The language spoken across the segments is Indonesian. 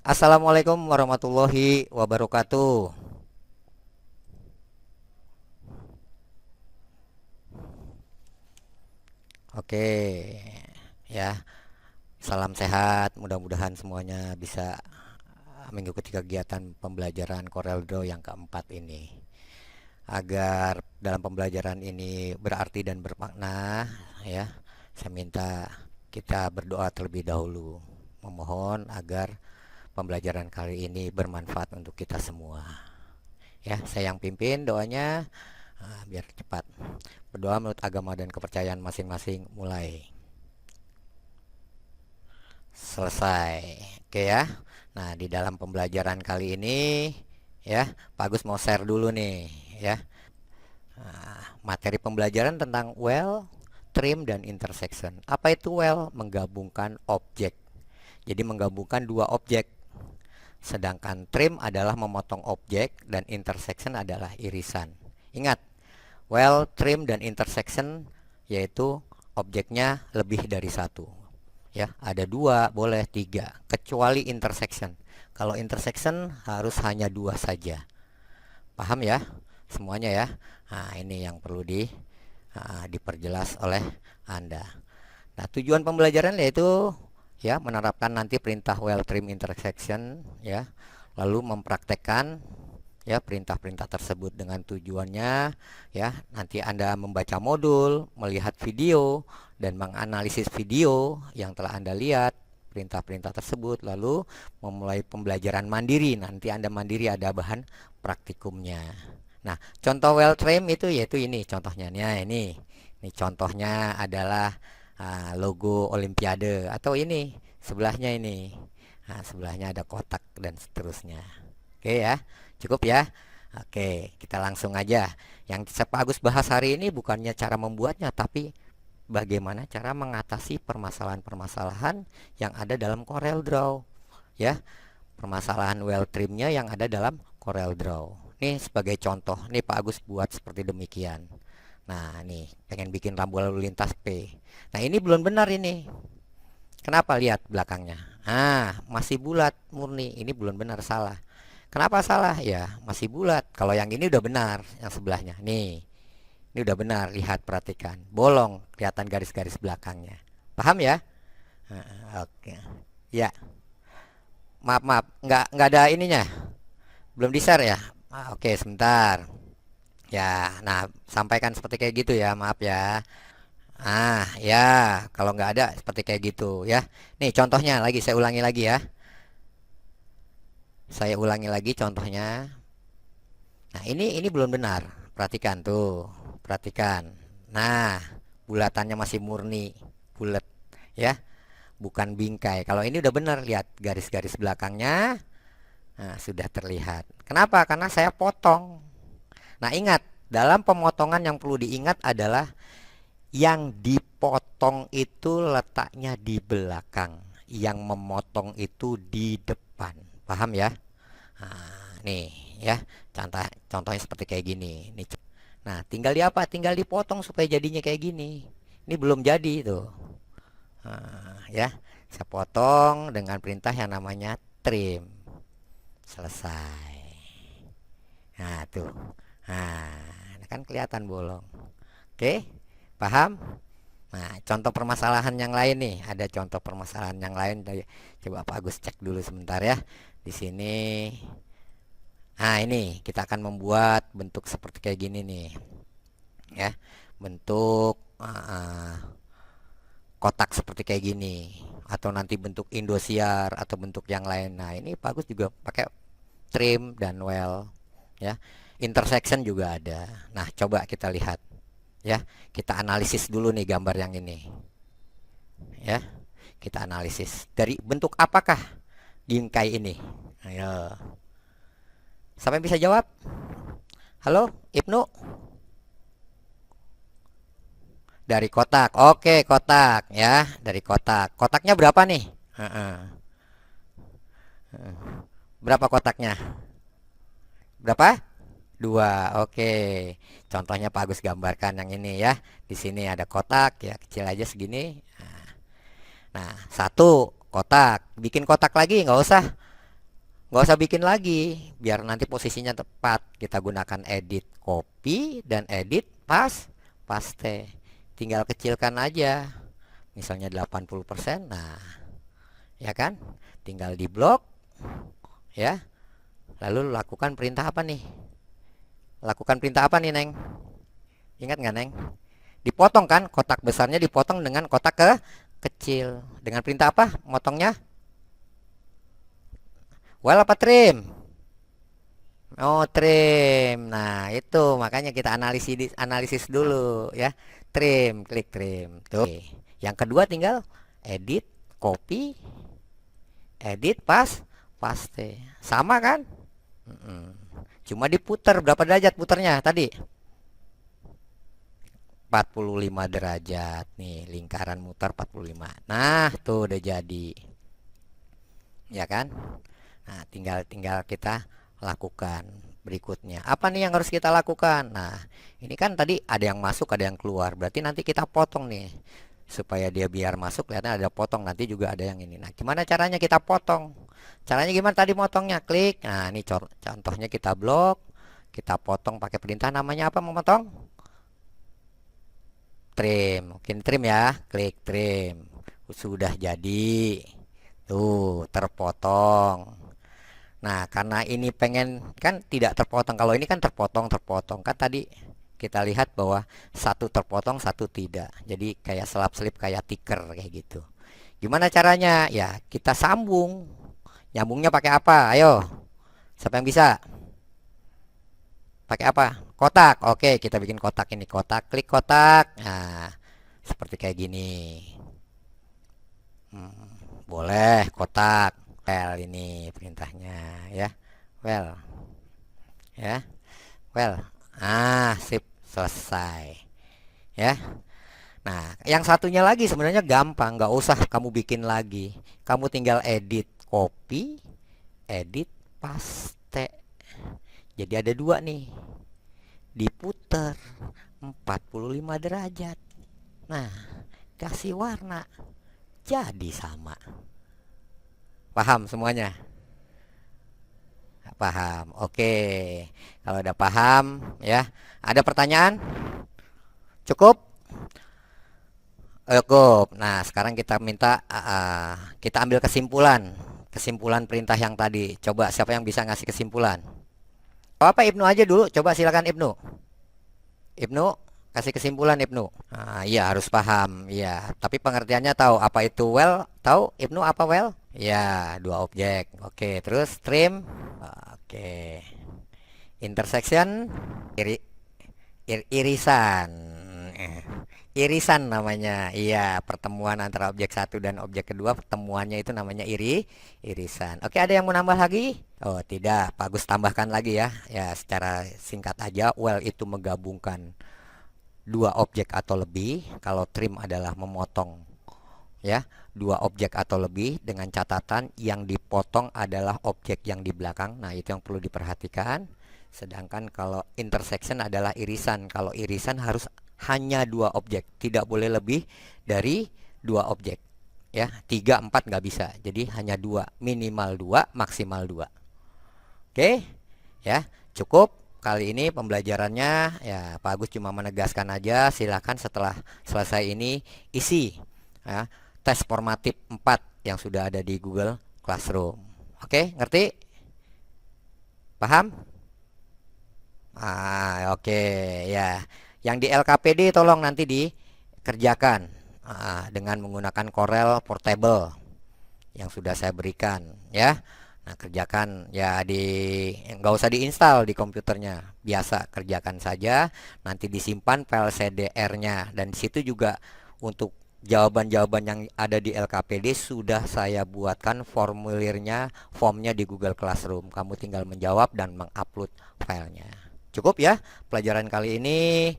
Assalamualaikum warahmatullahi wabarakatuh. Oke, ya, salam sehat. Mudah-mudahan semuanya bisa mengikuti kegiatan pembelajaran CorelDRAW yang keempat ini. Agar dalam pembelajaran ini berarti dan bermakna, ya, saya minta kita berdoa terlebih dahulu. Memohon agar pembelajaran kali ini bermanfaat untuk kita semua. Ya, saya yang pimpin doanya. Biar cepat. Berdoa menurut agama dan kepercayaan masing-masing. Mulai. Selesai. Oke ya. Nah, di dalam pembelajaran kali ini ya, Pak Agus mau share dulu nih ya. Materi pembelajaran tentang well, trim dan intersection. Apa itu well? Menggabungkan objek. Jadi menggabungkan dua objek. Sedangkan trim adalah memotong objek dan intersection adalah irisan. Ingat, well, trim dan intersection yaitu objeknya lebih dari satu. Ya, ada dua, boleh tiga, kecuali intersection. Kalau intersection harus hanya dua saja. Paham ya? Semuanya ya. Nah, ini yang perlu diperjelas oleh Anda. Nah, tujuan pembelajaran yaitu ya menerapkan nanti perintah well, trim, intersection ya. Lalu mempraktekkan ya perintah-perintah tersebut dengan tujuannya ya nanti Anda membaca modul, melihat video dan menganalisis video yang telah Anda lihat perintah-perintah tersebut, lalu memulai pembelajaran mandiri. Nanti Anda mandiri, ada bahan praktikumnya. Nah, contoh well trim itu yaitu ini contohnya. Nah, ini contohnya adalah logo Olimpiade, atau ini sebelahnya ini. Nah, sebelahnya ada kotak dan seterusnya. Oke ya. Cukup ya. Oke, kita langsung aja. Yang Pak Agus bahas hari ini bukannya cara membuatnya, tapi bagaimana cara mengatasi permasalahan-permasalahan yang ada dalam CorelDRAW. Ya, permasalahan well trimnya yang ada dalam CorelDRAW. Nih sebagai contoh, nih Pak Agus buat seperti demikian. Nah, nih pengen bikin rambu lalu lintas P. Nah, ini belum benar ini. Kenapa? Lihat belakangnya. Masih bulat murni. Ini belum benar, salah. Kenapa salah? Ya, masih bulat. Kalau yang ini udah benar, yang sebelahnya. Nih, ini udah benar. Lihat, perhatikan. Bolong, kelihatan garis-garis belakangnya. Paham ya? Oke. Ya, maaf, nggak ada ininya. Belum di-share ya? Oke, sebentar. Ya, nah, sampaikan seperti kayak gitu ya, maaf ya. Ya, kalau nggak ada seperti kayak gitu ya. Nih contohnya lagi, saya ulangi lagi ya. Saya ulangi lagi contohnya. Nah, ini belum benar. Perhatikan tuh, perhatikan. Nah, bulatannya masih murni, bulat ya, bukan bingkai. Kalau ini udah benar, lihat garis-garis belakangnya. Nah, sudah terlihat. Kenapa? Karena saya potong. Nah, ingat, dalam pemotongan yang perlu diingat adalah yang dipotong itu letaknya di belakang, yang memotong itu di depan. Paham ya? Nih ya, contohnya seperti kayak gini. Nah, tinggal di apa? Tinggal dipotong supaya jadinya kayak gini. Ini belum jadi tuh. Ya, saya potong dengan perintah yang namanya trim. Selesai. Nah, tuh. Nah, kan kelihatan bolong. Oke, paham? Nah, contoh permasalahan yang lain nih, ada contoh permasalahan yang lain. Coba Pak Agus cek dulu sebentar ya. Di sini. Nah, ini kita akan membuat bentuk seperti kayak gini nih. Ya, bentuk kotak seperti kayak gini, atau nanti bentuk Indosiar atau bentuk yang lain. Nah, ini Pak Agus juga pakai trim dan well ya. Intersection juga ada. Nah, coba kita lihat ya, kita analisis dulu nih gambar yang ini ya, kita analisis dari bentuk apakah bingkai ini. Ayo, sampai bisa jawab? Halo Ibnu? Dari kotak. Oke, kotak ya, dari kotak. Kotaknya berapa nih? Berapa kotaknya? Berapa? Dua. Oke. Contohnya Pak Agus gambarkan yang ini ya. Di sini ada kotak ya, kecil aja segini. Nah, satu kotak. Bikin kotak lagi, nggak usah Nggak usah bikin lagi, biar nanti posisinya tepat. Kita gunakan edit copy dan edit paste. Tinggal kecilkan aja, misalnya 80%. Nah, ya kan? Tinggal di blok, ya. Lalu lakukan perintah apa nih? Lakukan perintah apa nih, Neng? Ingat nggak, Neng? Dipotong kan? Kotak besarnya dipotong dengan kotak kecil. Dengan perintah apa? Motongnya? Well apa trim? Oh, trim. Nah, itu makanya kita analisis analisis dulu ya. Trim, klik trim. Tuh. Yang kedua tinggal edit, copy, edit, paste. Sama kan? Mm-mm. Cuma diputar berapa derajat putarnya tadi? 45 derajat. Nih, lingkaran mutar 45. Nah, tuh udah jadi. Ya kan? Nah, tinggal tinggal kita lakukan berikutnya. Apa nih yang harus kita lakukan? Nah, ini kan tadi ada yang masuk, ada yang keluar. Berarti nanti kita potong nih. Supaya dia biar masuk, lihatnya ada potong. Nanti juga ada yang ini. Nah, gimana caranya kita potong? Caranya gimana tadi motongnya? Klik. Nah, ini contohnya kita blok. Kita potong pakai perintah namanya apa memotong? Trim. Mungkin trim ya. Klik trim. Sudah jadi. Tuh, terpotong. Nah, karena ini pengen kan tidak terpotong. Kalau ini kan terpotong. Kan tadi kita lihat bahwa satu terpotong, satu tidak. Jadi kayak selap-selip kayak tiker kayak gitu. Gimana caranya? Ya, kita sambung. Nyambungnya pakai apa? Ayo. Siapa yang bisa? Pakai apa? Kotak. Oke, kita bikin kotak ini. Kotak, klik kotak. Nah, seperti kayak gini. Hmm, boleh kotak. Well, ini perintahnya ya. Well, ya. Well, sip, selesai. Ya. Nah, yang satunya lagi sebenarnya gampang, nggak usah kamu bikin lagi. Kamu tinggal edit copy, edit paste. Jadi ada dua nih. Diputer 45 derajat. Nah, kasih warna. Jadi sama. Paham semuanya? Paham. Oke. Kalau udah paham, ya. Ada pertanyaan? Cukup? Cukup. Nah, sekarang kita minta kita ambil kesimpulan. Kesimpulan perintah yang tadi. Coba siapa yang bisa ngasih kesimpulan? Oh, apa Ibnu aja dulu? Coba silakan Ibnu. Ibnu, kasih kesimpulan Ibnu. Iya harus paham. Iya, tapi pengertiannya tahu apa itu well? Tahu Ibnu apa well? Ya, dua objek. Oke, terus trim. Oke. Intersection, iri, irisan. Eh, Irisan namanya. Iya, pertemuan antara objek satu dan objek kedua, pertemuannya itu namanya irisan. Oke, ada yang mau nambah lagi? Oh, tidak. Bagus tambahkan lagi ya. Ya, secara singkat aja, well itu menggabungkan dua objek atau lebih. Kalau trim adalah memotong ya, dua objek atau lebih dengan catatan yang dipotong adalah objek yang di belakang. Nah, itu yang perlu diperhatikan. Sedangkan kalau intersection adalah irisan. Kalau irisan harus hanya dua objek, tidak boleh lebih dari dua objek. Ya, tiga empat nggak bisa. Jadi hanya dua, minimal dua, maksimal dua. Oke, ya cukup. Kali ini pembelajarannya ya Pak Agus cuma menegaskan aja. Silahkan setelah selesai ini isi ya, tes formatif 4 yang sudah ada di Google Classroom. Oke, ngerti? Paham? Oke ya. Yang di LKPD tolong nanti dikerjakan dengan menggunakan Corel Portable yang sudah saya berikan ya. Nah, kerjakan ya nggak usah diinstal di komputernya. Biasa kerjakan saja, nanti disimpan file CDR-nya dan di situ juga untuk jawaban-jawaban yang ada di LKPD sudah saya buatkan formulirnya, formnya di Google Classroom. Kamu tinggal menjawab dan mengupload filenya. Cukup ya pelajaran kali ini.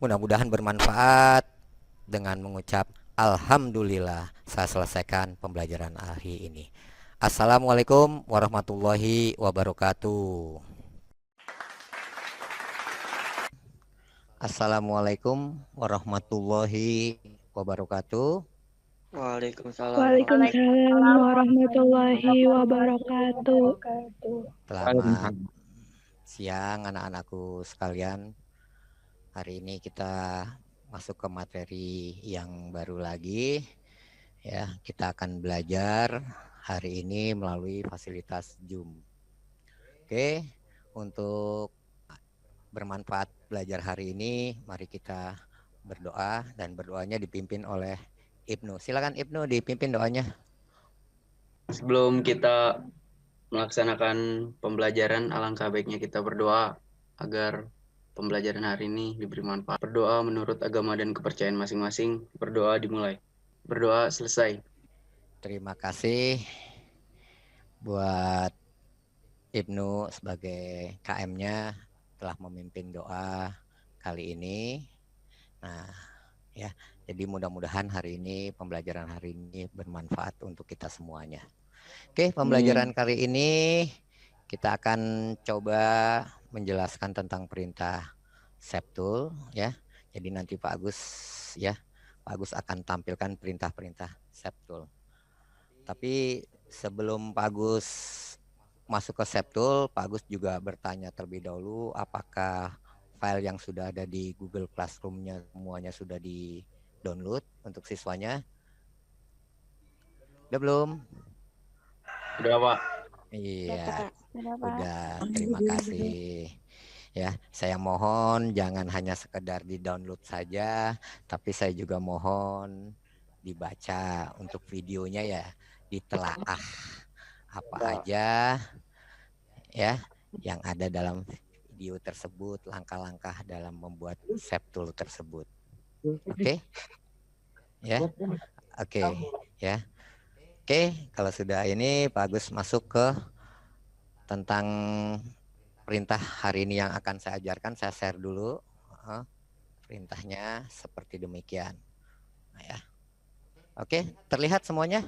Mudah-mudahan bermanfaat. Dengan mengucap Alhamdulillah saya selesaikan pembelajaran hari ini. Assalamualaikum warahmatullahi wabarakatuh. Assalamualaikum warahmatullahi wabarakatuh. Waalaikumsalam Waalaikumsalam warahmatullahi wabarakatuh. Selamat siang anak-anakku sekalian. Hari ini kita masuk ke materi yang baru lagi. Ya, kita akan belajar hari ini melalui fasilitas Zoom. Oke, untuk bermanfaat belajar hari ini, mari kita berdoa dan berdoanya dipimpin oleh Ibnu. Silakan Ibnu dipimpin doanya. Sebelum kita melaksanakan pembelajaran, alangkah baiknya kita berdoa agar pembelajaran hari ini diberi manfaat. Berdoa menurut agama dan kepercayaan masing-masing. Berdoa dimulai. Berdoa selesai. Terima kasih buat Ibnu sebagai KM-nya telah memimpin doa kali ini. Nah, ya, jadi mudah-mudahan hari ini pembelajaran hari ini bermanfaat untuk kita semuanya. Oke, pembelajaran kali ini kita akan coba menjelaskan tentang perintah Septul ya. Jadi nanti Pak Agus ya, Pak Agus akan tampilkan perintah-perintah Septul. Tapi sebelum Pak Agus masuk ke Septul, Pak Agus juga bertanya terlebih dahulu apakah file yang sudah ada di Google Classroom-nya semuanya sudah di-download untuk siswanya? Udah belum? Udah, Pak. Iya, udah. Terima kasih. Ya, saya mohon jangan hanya sekedar di-download saja, tapi saya juga mohon dibaca untuk videonya ya, ditelaah apa aja ya yang ada dalam video tersebut, langkah-langkah dalam membuat Septul tersebut. Oke? Ya. Oke, ya. Oke, kalau sudah ini Pak Agus masuk ke tentang perintah hari ini yang akan saya ajarkan. Saya share dulu perintahnya seperti demikian. Nah, ya. Oke, terlihat semuanya?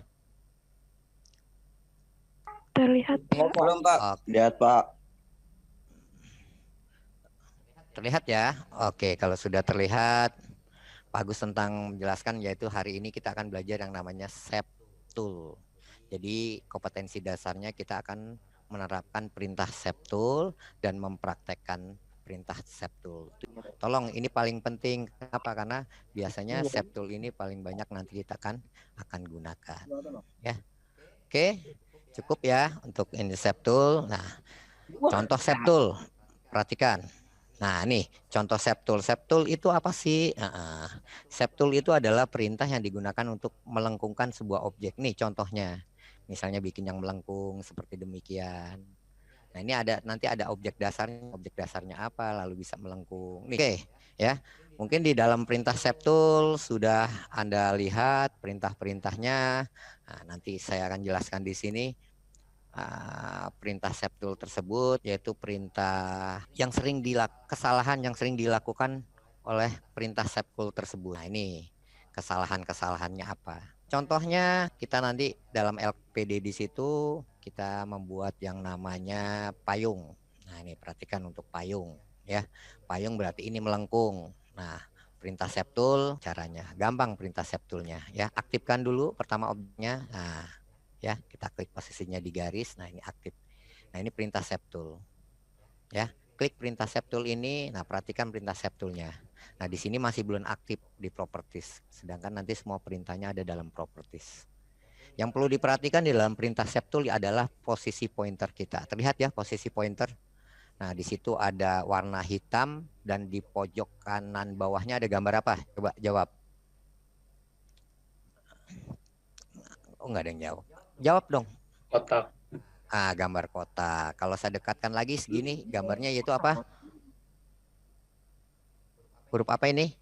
Terlihat. Belum, Pak. Lihat, Pak. Terlihat ya? Oke, kalau sudah terlihat, Pak Agus tentang menjelaskan yaitu hari ini kita akan belajar yang namanya Septul. Jadi kompetensi dasarnya kita akan menerapkan perintah Septul dan mempraktekkan perintah Septul. Tolong ini paling penting. Kenapa? Karena biasanya Septul ini paling banyak nanti kita akan gunakan. Ya. Oke, cukup ya untuk ini Septul. Nah, contoh Septul. Perhatikan. Nah, nih contoh Septul. Septul itu apa sih? Septul itu adalah perintah yang digunakan untuk melengkungkan sebuah objek. Nih contohnya. Misalnya bikin yang melengkung seperti demikian. Nah, ini nanti ada objek dasarnya apa, lalu bisa melengkung. Nih, oke, ya. Mungkin di dalam perintah Septul sudah Anda lihat perintah-perintahnya. Nah, nanti saya akan jelaskan di sini. Perintah Septul tersebut yaitu perintah yang kesalahan yang sering dilakukan oleh perintah Septul tersebut. Nah, ini kesalahan-kesalahannya apa? Contohnya kita nanti dalam LPD di situ kita membuat yang namanya payung. Nah, ini perhatikan untuk payung ya. Payung berarti ini melengkung. Nah, perintah Septul caranya gampang perintah Septulnya ya. Aktifkan dulu pertama objeknya. Nah, ya kita klik posisinya di garis. Nah, ini aktif. Nah, ini perintah Septul ya. Klik perintah Septul ini. Nah, perhatikan perintah Septulnya. Nah, di sini masih belum aktif di properties, sedangkan nanti semua perintahnya ada dalam properties. Yang perlu diperhatikan di dalam perintah Septul adalah posisi pointer kita. Terlihat ya posisi pointer. Nah, di situ ada warna hitam dan di pojok kanan bawahnya ada gambar apa? Coba jawab. Oh, nggak ada yang jawab. Jawab dong. Kotak. Gambar kotak. Kalau saya dekatkan lagi segini, gambarnya yaitu apa? Huruf apa ini?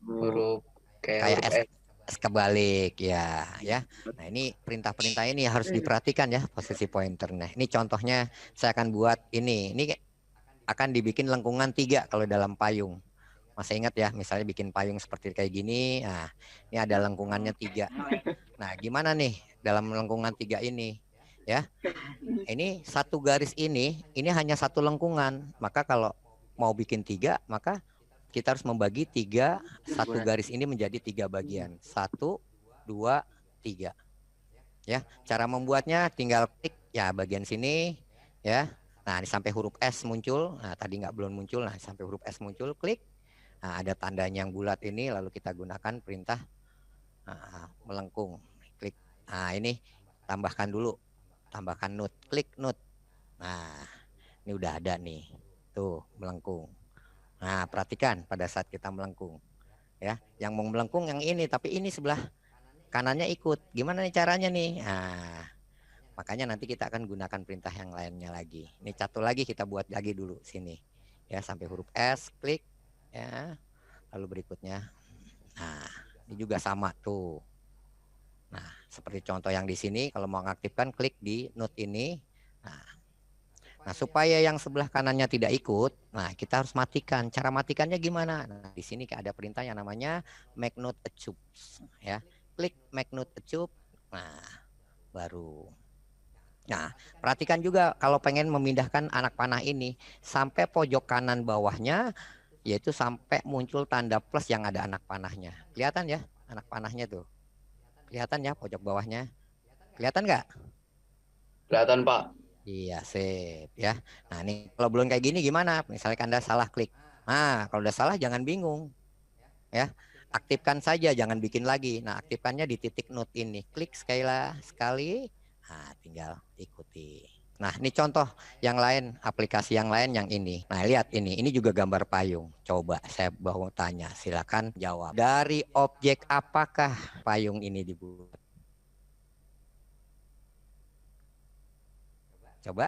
Huruf Kayak huruf S. S kebalik ya. Nah, ini perintah-perintah ini harus diperhatikan ya posisi pointernya. Ini contohnya saya akan buat ini. Ini akan dibikin lengkungan 3 kalau dalam payung. Masih ingat ya, misalnya bikin payung seperti kayak gini. Nah, ini ada lengkungannya 3. Nah, gimana nih dalam lengkungan 3 ini? Ya, ini satu garis ini hanya satu lengkungan. Maka kalau mau bikin 3, maka kita harus membagi satu garis ini menjadi 3 bagian. 1, 2, 3. Ya, cara membuatnya tinggal klik ya bagian sini ya. Nah, ini sampai huruf S muncul. Nah, tadi belum muncul. Nah, sampai huruf S muncul, klik. Nah, ada tandanya yang bulat ini, lalu kita gunakan perintah melengkung. Klik. Nah, ini tambahkan dulu. Tambahkan nut, klik nut. Nah, ini udah ada nih. Tuh, melengkung. Nah, perhatikan pada saat kita melengkung. Ya, yang mau melengkung yang ini, tapi ini sebelah kanannya ikut. Gimana nih caranya nih? Nah, makanya nanti kita akan gunakan perintah yang lainnya lagi. Ini satu lagi kita buat lagi dulu sini. Ya, sampai huruf S, klik ya. Lalu berikutnya. Nah, ini juga sama tuh. Nah, seperti contoh yang di sini, kalau mau mengaktifkan klik di nut ini. Nah, supaya yang sebelah kanannya tidak ikut, nah kita harus matikan. Cara matikannya gimana? Nah, di sini ada perintah yang namanya make note achieve, ya. Klik make note achieve. Nah, baru. Nah, perhatikan juga kalau pengen memindahkan anak panah ini sampai pojok kanan bawahnya, yaitu sampai muncul tanda plus yang ada anak panahnya. Kelihatan ya anak panahnya tuh? Kelihatan ya pojok bawahnya? Kelihatan nggak? Kelihatan, Pak. Iya, sip ya. Nah, ini kalau belum kayak gini gimana? Misalnya Anda salah klik. Nah, kalau udah salah jangan bingung ya. Aktifkan saja, jangan bikin lagi. Nah, aktifkannya di titik note ini. Klik sekali. Nah, tinggal ikuti. Nah, ini contoh yang lain, aplikasi yang lain yang ini. Nah, lihat ini. Ini juga gambar payung. Coba saya bawa tanya, silakan jawab. Dari objek apakah payung ini dibuat? Coba.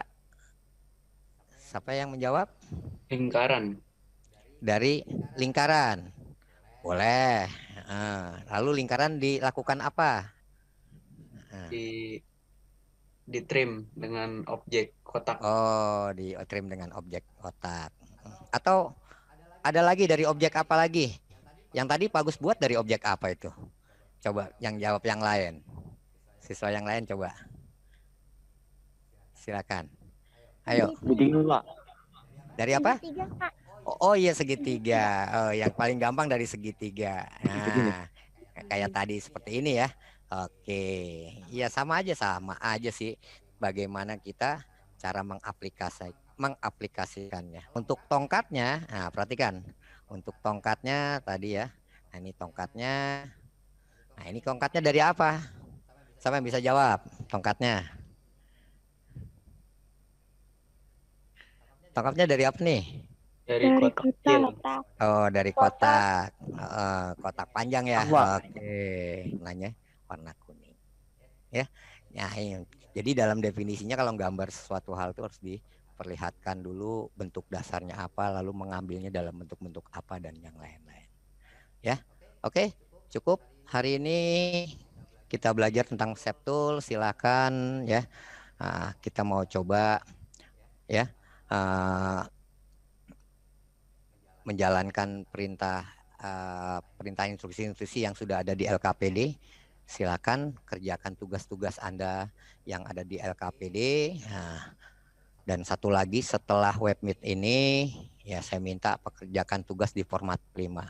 Siapa yang menjawab? Lingkaran. Dari lingkaran. Boleh. Lalu lingkaran dilakukan apa? Di trim dengan objek kotak. Oh, di trim dengan objek kotak. Atau ada lagi dari objek apa lagi? Yang tadi Pak Agus buat dari objek apa itu? Coba yang jawab yang lain. Siswa yang lain coba. Silakan. Ayo. Segitiga, Pak. Dari apa? Oh iya segitiga. Oh, yang paling gampang dari segitiga. Nah, kayak tadi seperti ini ya. Oke. Iya sama aja sih. Bagaimana kita cara mengaplikasikannya. Untuk tongkatnya, nah perhatikan. Untuk tongkatnya tadi ya. Nah, ini tongkatnya. Nah, ini tongkatnya dari apa? Siapa yang bisa jawab? Tongkatnya. Tongkatnya dari apa nih? Dari kotak. Oh, dari kotak. Kotak panjang ya. Oke. Warnanya warna kuning. Ya. Nah, jadi dalam definisinya kalau gambar sesuatu hal itu harus diperlihatkan dulu bentuk dasarnya apa, lalu mengambilnya dalam bentuk-bentuk apa dan yang lain-lain. Ya. Oke, cukup. Hari ini kita belajar tentang Septul. Silakan ya. Kita mau coba ya. Menjalankan perintah instruksi-instruksi yang sudah ada di LKPD. Silakan kerjakan tugas-tugas Anda yang ada di LKPD. Nah, dan satu lagi setelah webmeet ini ya saya minta pekerjakan tugas di format 5.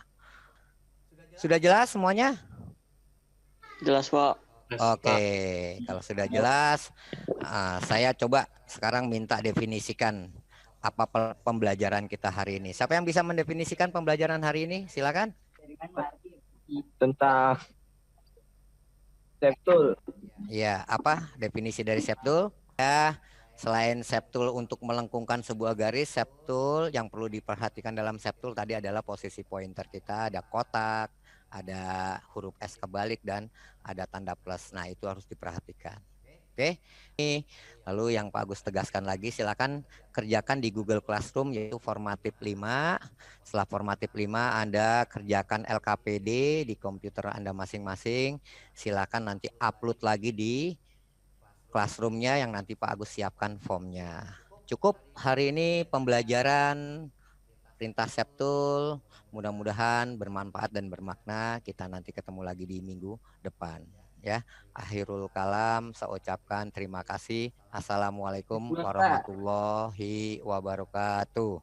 Sudah jelas semuanya? Jelas, Pak. Oke, kalau sudah jelas saya coba sekarang minta definisikan apa pembelajaran kita hari ini. Siapa yang bisa mendefinisikan pembelajaran hari ini? Silakan. Tentang Septul. Ya, apa definisi dari septul? Ya, selain septul untuk melengkungkan sebuah garis, septul yang perlu diperhatikan dalam septul tadi adalah posisi pointer kita, ada kotak, ada huruf S kebalik dan ada tanda plus. Nah, itu harus diperhatikan. Oke. Lalu yang Pak Agus tegaskan lagi, silakan kerjakan di Google Classroom yaitu formatif 5. Setelah formatif 5 Anda kerjakan LKPD di komputer Anda masing-masing. Silakan nanti upload lagi di Classroom-nya yang nanti Pak Agus siapkan formnya. Cukup hari ini pembelajaran perintah Septul. Mudah-mudahan bermanfaat dan bermakna. Kita nanti ketemu lagi di minggu depan. Ya, akhirul kalam, saya ucapkan terima kasih. Assalamualaikum warahmatullahi wabarakatuh.